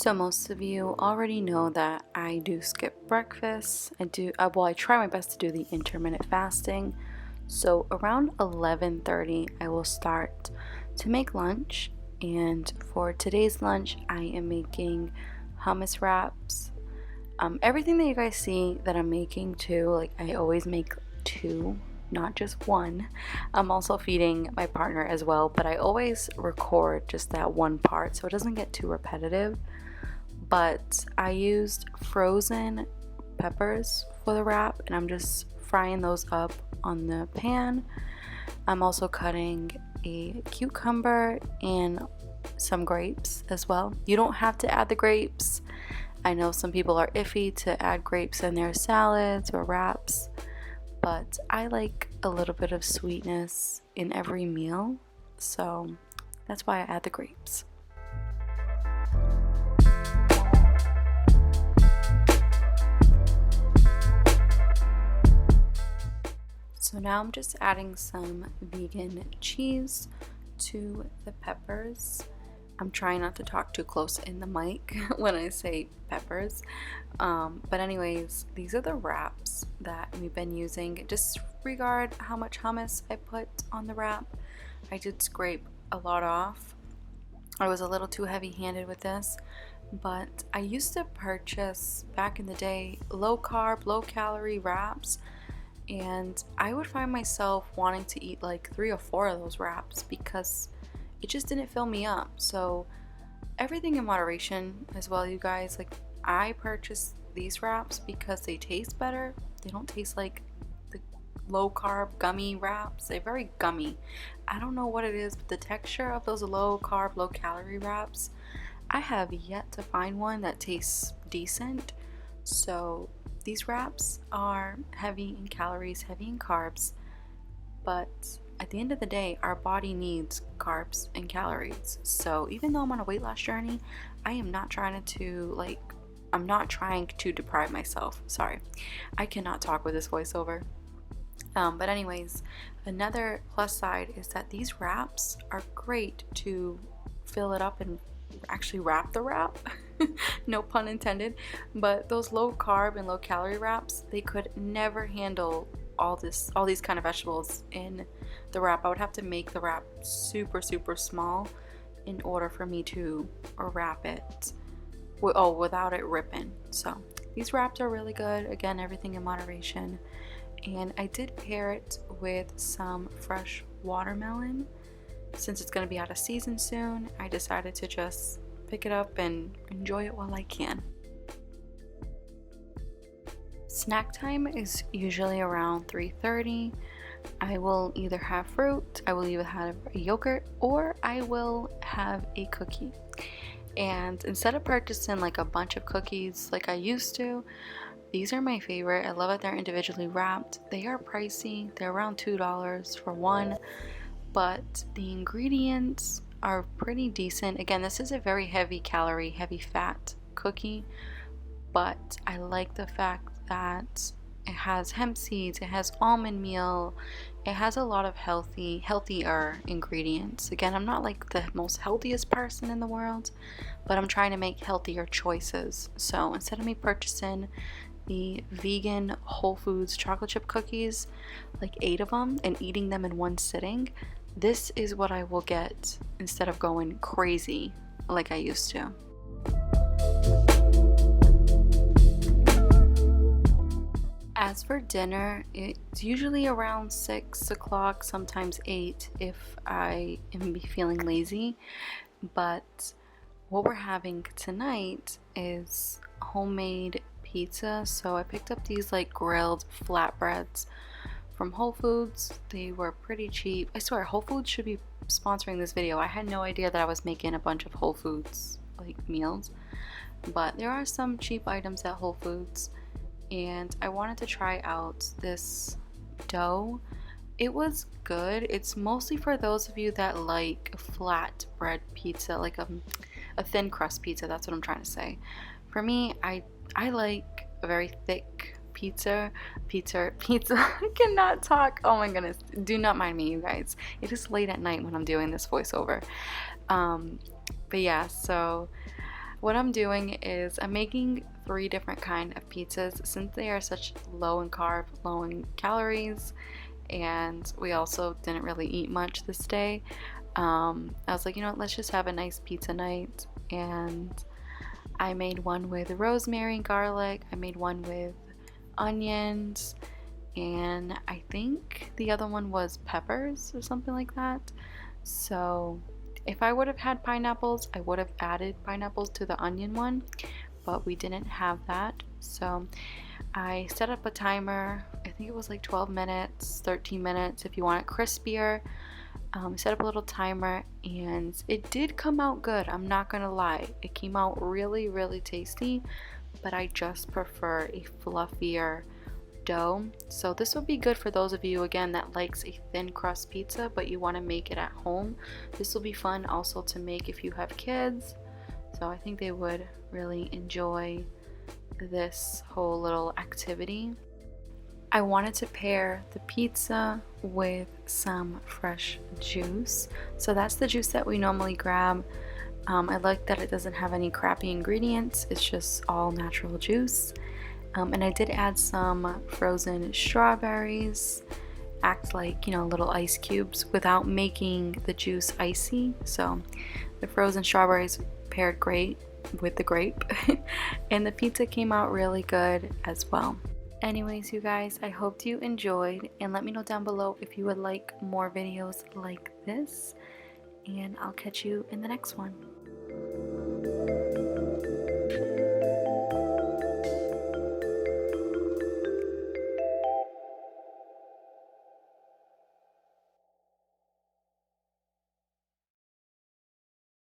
So most of you already know that I do skip breakfast. I try my best to do the intermittent fasting. So around 11:30 I will start to make lunch, and for today's lunch I am making hummus wraps. Everything that you guys see that I'm making too, like I always make two, not just one. I'm also feeding my partner as well, but I always record just that one part so it doesn't get too repetitive. But I used frozen peppers for the wrap, and I'm just frying those up on the pan. I'm also cutting a cucumber and some grapes as well. You don't have to add the grapes. I know some people are iffy to add grapes in their salads or wraps, but I like a little bit of sweetness in every meal, so that's why I add the grapes. So now I'm just adding some vegan cheese to the peppers. I'm trying not to talk too close in the mic when I say peppers. But anyways, these are the wraps that we've been using. Disregard how much hummus I put on the wrap. I did scrape a lot off. I was a little too heavy-handed with this. But I used to purchase, back in the day, low-carb, low-calorie wraps. And I would find myself wanting to eat like 3 or 4 of those wraps because it just didn't fill me up. So everything in moderation as well, you guys. Like, I purchased these wraps because they taste better. They don't taste like the low carb gummy wraps. They're very gummy. I don't know what it is, but the texture of those low carb, low calorie wraps, I have yet to find one that tastes decent. So these wraps are heavy in calories, heavy in carbs, but at the end of the day, our body needs carbs and calories. So even though I'm on a weight loss journey, I am not trying to deprive myself. Sorry, I cannot talk with this voiceover. But anyways, another plus side is that these wraps are great to fill it up and actually wrap the wrap. No pun intended. But those low carb and low calorie wraps, they could never handle all these kind of vegetables in the wrap. I would have to make the wrap super small in order for me to wrap it without it ripping. So these wraps are really good. Again, everything in moderation. And I did pair it with some fresh watermelon. Since it's going to be out of season soon, I decided to just pick it up and enjoy it while I can. Snack time is usually around 3:30. I will either have fruit, I will either have a yogurt, or I will have a cookie. And instead of purchasing like a bunch of cookies like I used to, these are my favorite. I love that they're individually wrapped. They are pricey. They're around $2 for one, but the ingredients are pretty decent. Again, this is a very heavy calorie, heavy fat cookie, but I like the fact that it has hemp seeds, it has almond meal, it has a lot of healthier ingredients. Again, I'm not like the most healthiest person in the world, but I'm trying to make healthier choices. So instead of me purchasing the vegan Whole Foods chocolate chip cookies, like 8 of them, and eating them in one sitting, this is what I will get instead of going crazy like I used to. As for dinner, it's usually around 6 o'clock, sometimes 8 if I am feeling lazy. But what we're having tonight is homemade pizza. So I picked up these like grilled flatbreads from Whole Foods. They were pretty cheap. I swear, Whole Foods should be sponsoring this video. I had no idea that I was making a bunch of Whole Foods like meals, but there are some cheap items at Whole Foods, and I wanted to try out this dough. It was good. It's mostly for those of you that like flat bread pizza, like a thin crust pizza. That's what I'm trying to say. For me, I like a very thick pizza. I cannot talk. Oh my goodness. Do not mind me, you guys. It is late at night when I'm doing this voiceover. But yeah, so What I'm doing is I'm making 3 different kind of pizzas since they are such low in carb, low in calories, and we also didn't really eat much this day. I was like, you know what, let's just have a nice pizza night. And I made one with rosemary and garlic. I made one with onions, and I think the other one was peppers or something like that. So if I would have had pineapples, I would have added pineapples to the onion one, but we didn't have that. So I set up a timer. I think it was like 12 minutes, 13 minutes if you want it crispier. Set up a little timer, and it did come out good. I'm not gonna lie, it came out really, really tasty, but I just prefer a fluffier dough. So this would be good for those of you again that likes a thin crust pizza but you want to make it at home. This will be fun also to make if you have kids, so I think they would really enjoy this whole little activity. I wanted to pair the pizza with some fresh juice, so that's the juice that we normally grab. I like that it doesn't have any crappy ingredients, it's just all natural juice. And I did add some frozen strawberries, act like, you know, little ice cubes without making the juice icy. So the frozen strawberries paired great with the grape and the pizza came out really good as well. Anyways, you guys, I hope you enjoyed, and let me know down below if you would like more videos like this, and I'll catch you in the next one.